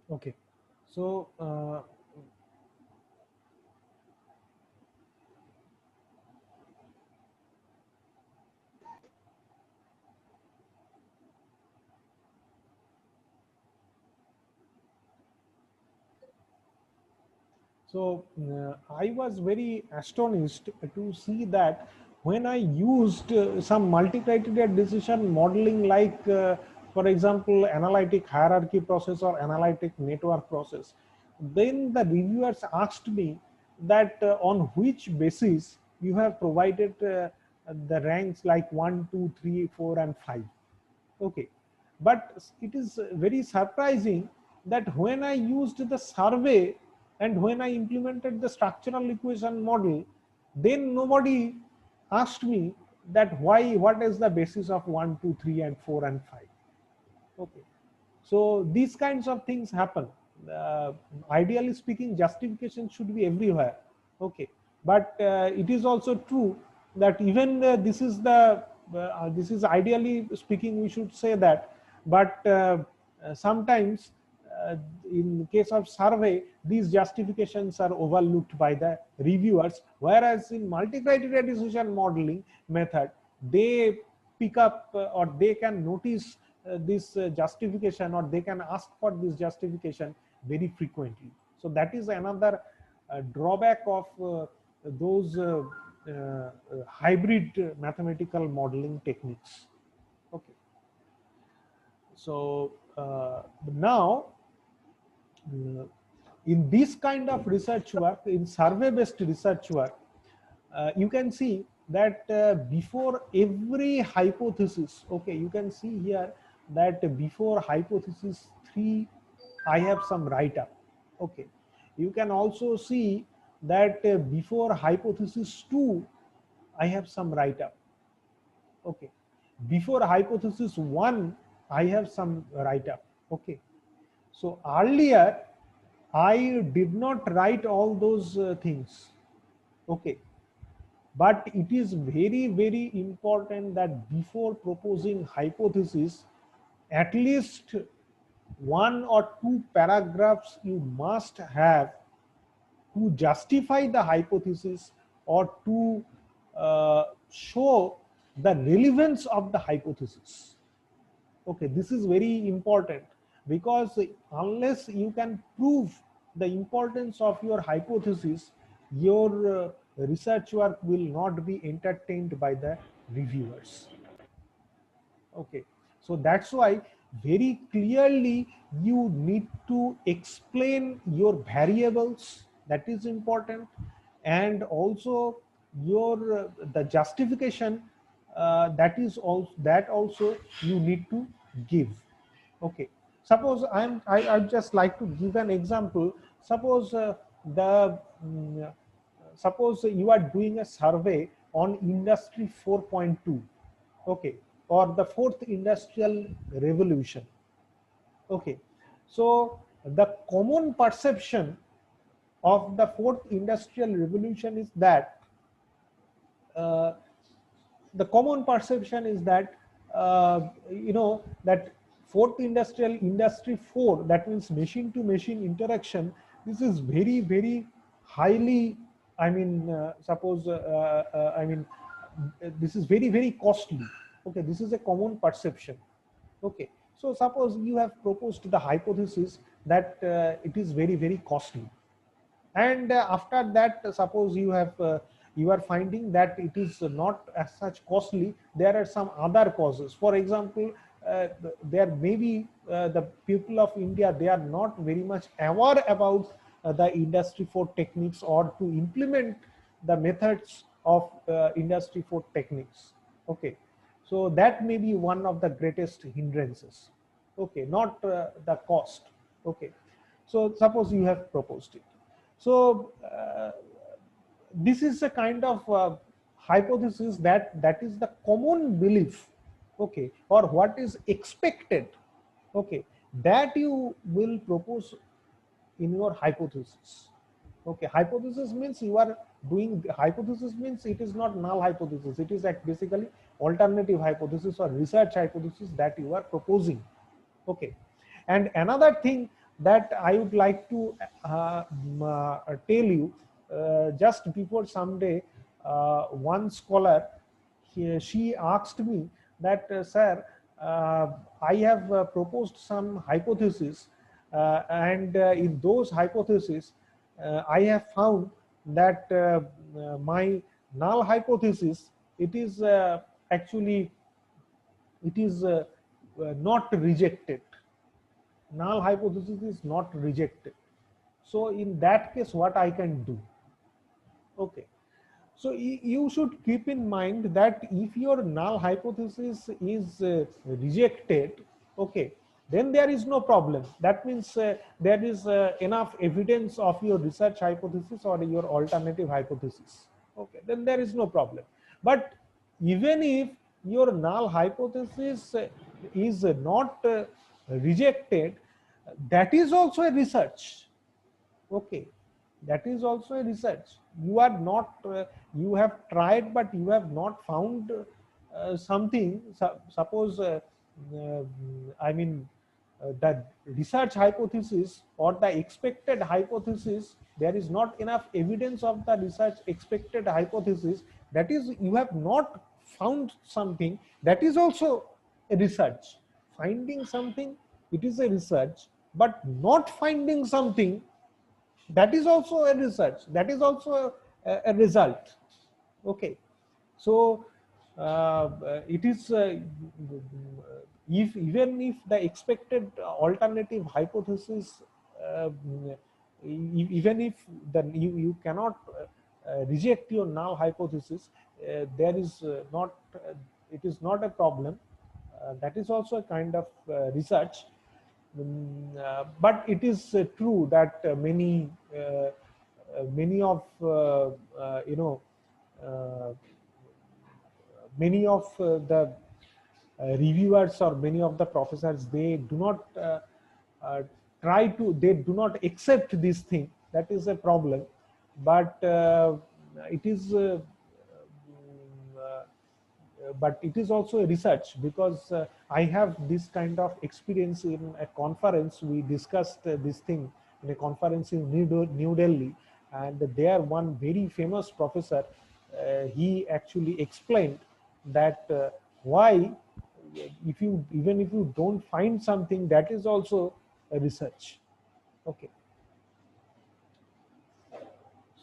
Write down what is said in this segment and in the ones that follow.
Okay, so I was very astonished to see that when I used some multi-criteria decision modeling, like for example, analytic hierarchy process or analytic network process, then the reviewers asked me that on which basis you have provided the ranks like 1, 2, 3, 4, and 5. Okay, but it is very surprising that when I used the survey and when I implemented the structural equation model, then nobody asked me that why, what is the basis of 1, 2, 3, and 4 and 5. Okay, so these kinds of things happen. Ideally speaking, justification should be everywhere. Okay, but it is also true that even this is ideally speaking, we should say that, but sometimes in case of survey, these justifications are overlooked by the reviewers, whereas in multi-criteria decision modeling method, they pick up or they can notice this justification, or they can ask for this justification very frequently. So that is another drawback of those hybrid mathematical modeling techniques. Okay, so now uh, in this kind of research work, in survey based research work, you can see that before every hypothesis, okay, you can see here that before hypothesis 3 I have some write up. Okay, you can also see that before hypothesis 2 I have some write up. Okay, before hypothesis 1 I have some write up. Okay, so earlier I did not write all those things. Okay, but it is very very important that before proposing hypothesis, at least one or two paragraphs you must have to justify the hypothesis or to show the relevance of the hypothesis. Okay, this is very important, because unless you can prove the importance of your hypothesis, your research work will not be entertained by the reviewers. Okay, so that's why very clearly you need to explain your variables, that is important, and also your the justification, that also you need to give. Okay, suppose I'd just like to give an example. Suppose the suppose you are doing a survey on industry 4.2. Okay, or the fourth industrial revolution. Okay, so the common perception of the fourth industrial revolution is that uh, the common perception is that that fourth industrial, industry 4, that means machine to machine interaction, this is very very highly, I mean suppose I mean this is very very costly. Okay, this is a common perception. Okay, so suppose you have proposed the hypothesis that it is very very costly, and after that suppose you are finding that it is not as such costly, there are some other causes. For example, there may be the people of India, they are not very much aware about the Industry 4 techniques or to implement the methods of Industry 4 techniques. Okay, so that may be one of the greatest hindrances. Okay, not the cost. Okay, so suppose you have proposed it. So this is a kind of hypothesis that is the common belief, okay, or what is expected, okay, that you will propose in your hypothesis. Okay, hypothesis means you are doing, hypothesis means it is not null hypothesis, it is like basically alternative hypothesis or research hypothesis that you are proposing. Okay, and another thing that I would like to tell you, just before someday, one scholar, she asked me that, sir, I have proposed some hypothesis, and in those hypotheses, I have found that my null hypothesis, it is actually, it is not rejected. Null hypothesis is not rejected. So in that case, what I can do? Okay. So you should keep in mind that if your null hypothesis is rejected, okay, then there is no problem. That means there is enough evidence of your research hypothesis or your alternative hypothesis. Okay, then there is no problem. But even if your null hypothesis is not rejected, that is also a research. Okay, that is also a research. You are not you have tried but you have not found something. Suppose uh, I mean the research hypothesis or the expected hypothesis, there is not enough evidence of the research expected hypothesis, that is, you have not found something, that is also a research. Finding something, it is a research, but not finding something, that is also a research, that is also a result. Okay, so it is if even if the expected alternative hypothesis, uh, even if you cannot reject your null hypothesis, there is not it is not a problem. That is also a kind of research. But it is true that many of you know uh, many of the reviewers or many of the professors, they do not uh, they do not accept this thing. That is a problem. But it is but it is also a research, because I have this kind of experience in a conference. We discussed this thing in a conference in New Delhi, and there one very famous professor, he actually explained that why, if you, even if you don't find something, that is also a research. Okay,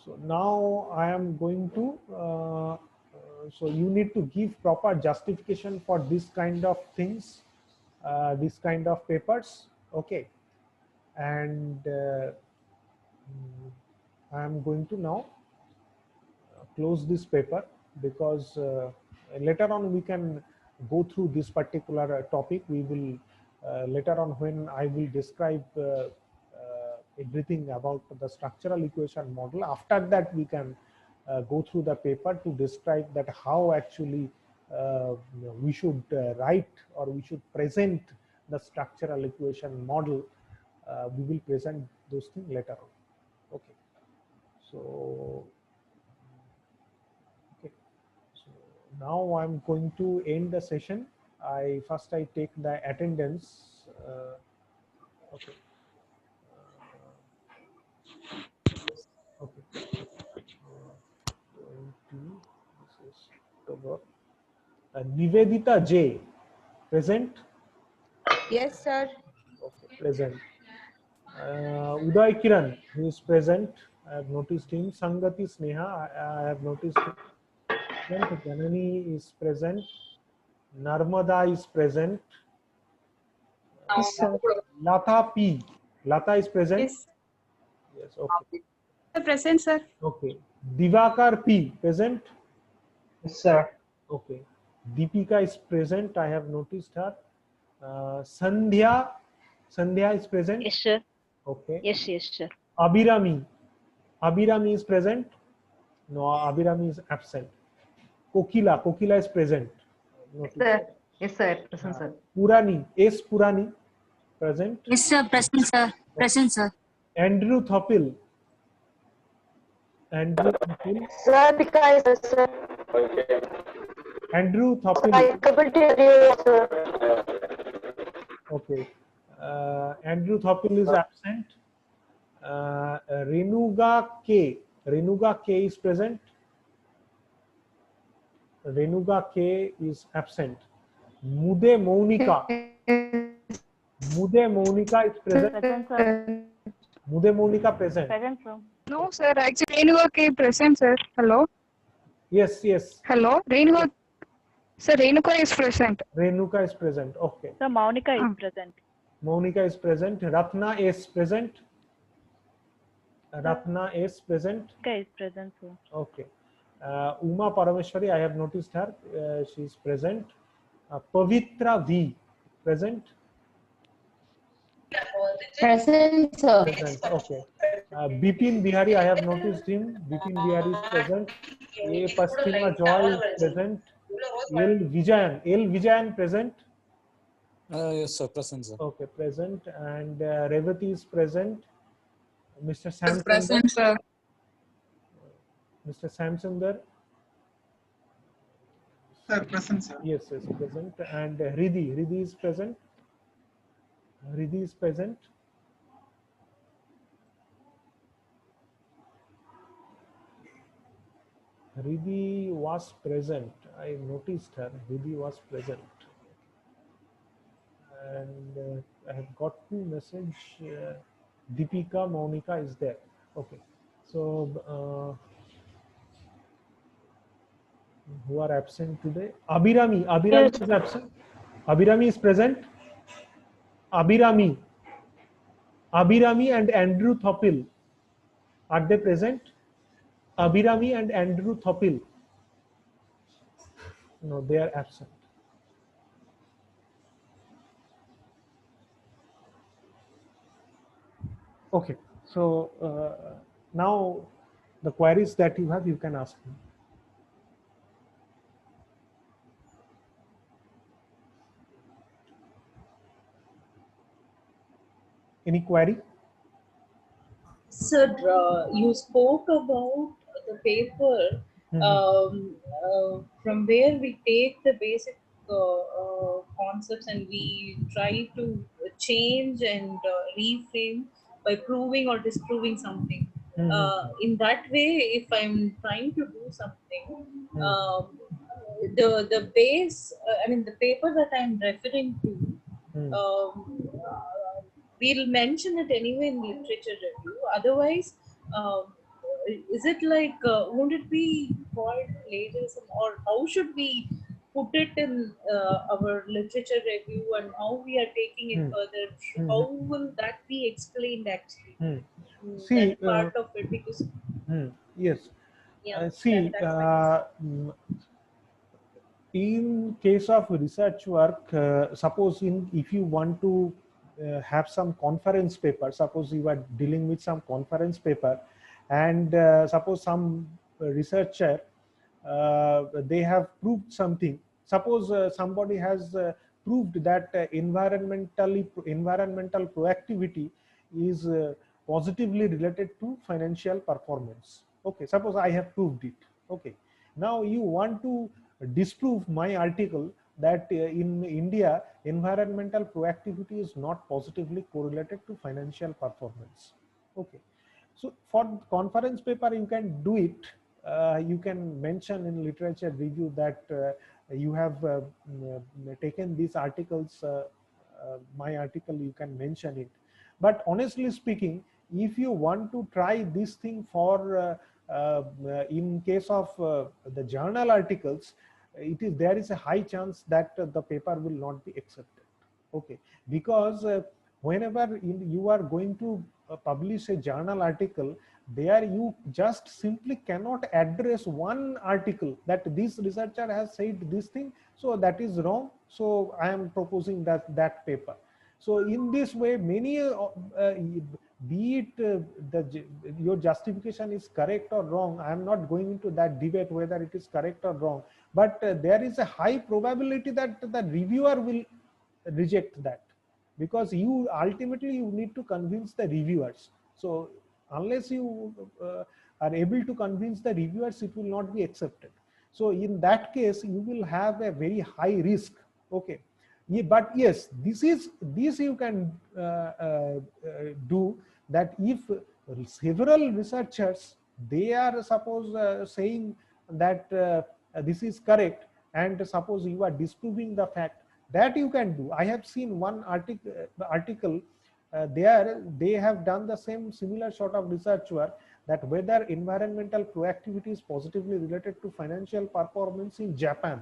so now I am going to so you need to give proper justification for this kind of things, this kind of papers. Okay, and I am going to now close this paper, because later on we can go through this particular topic. We will later on, when I will describe everything about the structural equation model, after that we can go through the paper to describe that how actually we should write or we should present the structural equation model. We will present those things later on. Okay, so okay, so now I'm going to end the session. I take the attendance. Okay. Okay. 20, this is October. Nivedita J, present? Yes, sir. Okay, present. Uday Kiran, he is present. I have noticed him. Sangati Sneha, I have noticed him. Janani is present. Narmada is present. Yes, sir. Lata P. Lata is present? Yes. Yes, okay. Present, sir. Okay. Divakar P. Present? Yes, sir. Okay. Deepika is present. I have noticed her. Sandhya. Sandhya is present? Yes, sir. Okay. Yes, yes, sir. Abhirami. Abhirami is present? No, Abhirami is absent. Kokila. Kokila is present. Notice. Sir. Yes, sir. Present, sir. Purani. S. Purani. Present. Yes, sir. Present, sir. Present, sir. Andrew Thopil. Andrew Thopil. Radhika is sir. Andrew Thopil. Sir. Okay. Andrew Thopil is absent. Renuga K. Renuga K is present. Renuga K is absent. Mude Monica. Mude Monica is present. Present, sir. Mude Monica present. Present, sir. No, sir. Actually, Renuka K present, sir. Hello. Yes, yes. Hello. Renuka. Sir, Renuka is present. Renuka is present. Okay. So Monica is present. Monica is present. Ratna is present. Ratna is present. Monica is present, sir. Okay. Uma Parameshwari, I have noticed her. She is present. Pavitra V. Present. Present, sir. Present. Okay. Bipin Bihari, I have noticed him. Bipin Bihari is present. A Paschima Joy is present. L Vijayan. L Vijayan present. Yes, sir. Present, sir. Okay, present. And Revati is present. Mr. Samsundar. Present, sir. Mr. Samsundar. Sir, present, sir. Yes, yes, present. And Hrithi. Hrithi is present. Hrithi is present. Hrithi was present. I noticed her. Hrithi was present. And I have got two message. Deepika, Monica is there. Okay. So who are absent today? Abhirami. Abhirami is absent. Abhirami is present. Abhirami. Abhirami and Andrew Thopil. Are they present? Abhirami and Andrew Thopil. No, they are absent. Okay. So now the queries that you have, you can ask me. Any query? Sir, you spoke about the paper from where we take the basic concepts and we try to change and reframe by proving or disproving something. In that way, if I'm trying to do something, the base, I mean, the paper that I'm referring to, we'll mention it anyway in literature review. Otherwise, is it like, won't it be called plagiarism, or how should we put it in our literature review, and how we are taking it further? How will that be explained actually? See, that part of it, because yes. yeah, See, in case of research work, suppose if you want to have some conference paper, suppose you are dealing with some conference paper, and suppose some researcher, they have proved something. Suppose somebody has proved that environmental proactivity is positively related to financial performance. Okay, suppose I have proved it. Okay, now you want to disprove my article that in India, environmental proactivity is not positively correlated to financial performance. Okay, so for conference paper, you can do it. You can mention in literature review that you have taken these articles, my article, you can mention it. But honestly speaking, if you want to try this thing for in case of the journal articles, there is a high chance that the paper will not be accepted. Okay, because whenever you are going to publish a journal article, there you just simply cannot address one article that this researcher has said this thing, so that is wrong, so I am proposing that paper. So in this way, many be it your justification is correct or wrong, I am not going into that debate whether it is correct or wrong, but there is a high probability that the reviewer will reject that, because you ultimately you need to convince the reviewers. So unless you are able to convince the reviewers, it will not be accepted. So in that case, you will have a very high risk. Okay, yeah, but yes, this you can do, that if several researchers, they are suppose saying that this is correct, and suppose you are disproving the fact, that you can do. I have seen one article there, they have done the similar sort of research work, that whether environmental proactivity is positively related to financial performance in Japan.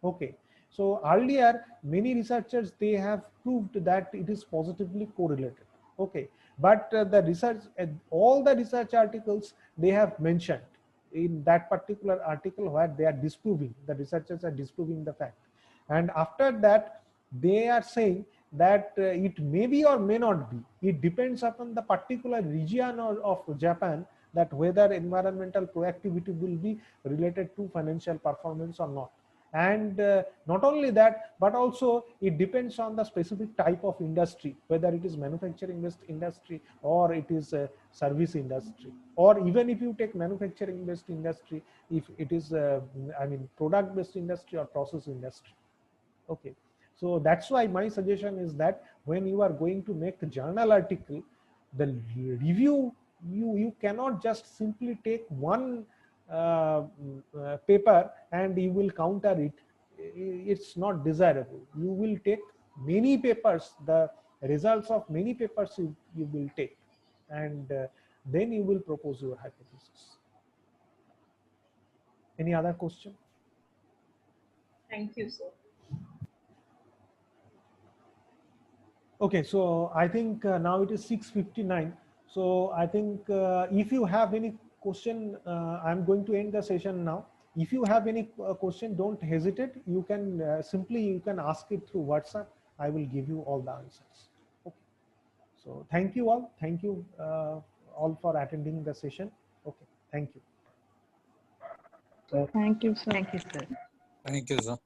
Okay, so earlier many researchers, they have proved that it is positively correlated. Okay, but the research, all the research articles, they have mentioned in that particular article where they are disproving, the researchers are disproving the fact, and after that they are saying that it may be or may not be, it depends upon the particular region of Japan, that whether environmental proactivity will be related to financial performance or not. And not only that, but also it depends on the specific type of industry, whether it is manufacturing based industry or it is a service industry, or even if you take manufacturing based industry, if it is I mean product based industry or process industry. Okay, so that's why my suggestion is that when you are going to make a journal article, the review, you cannot just simply take one paper and you will counter it. It's not desirable. You will take many papers, the results of many papers you will take, and then you will propose your hypothesis. Any other question? Thank you, sir. Okay, so I think now it is 6:59. So I think if you have any question, I'm going to end the session now. If you have any question, don't hesitate. You can simply ask it through WhatsApp. I will give you all the answers. Okay. So thank you all. Thank you all for attending the session. Okay. Thank you. Thank you, sir. Thank you, sir. Thank you, sir.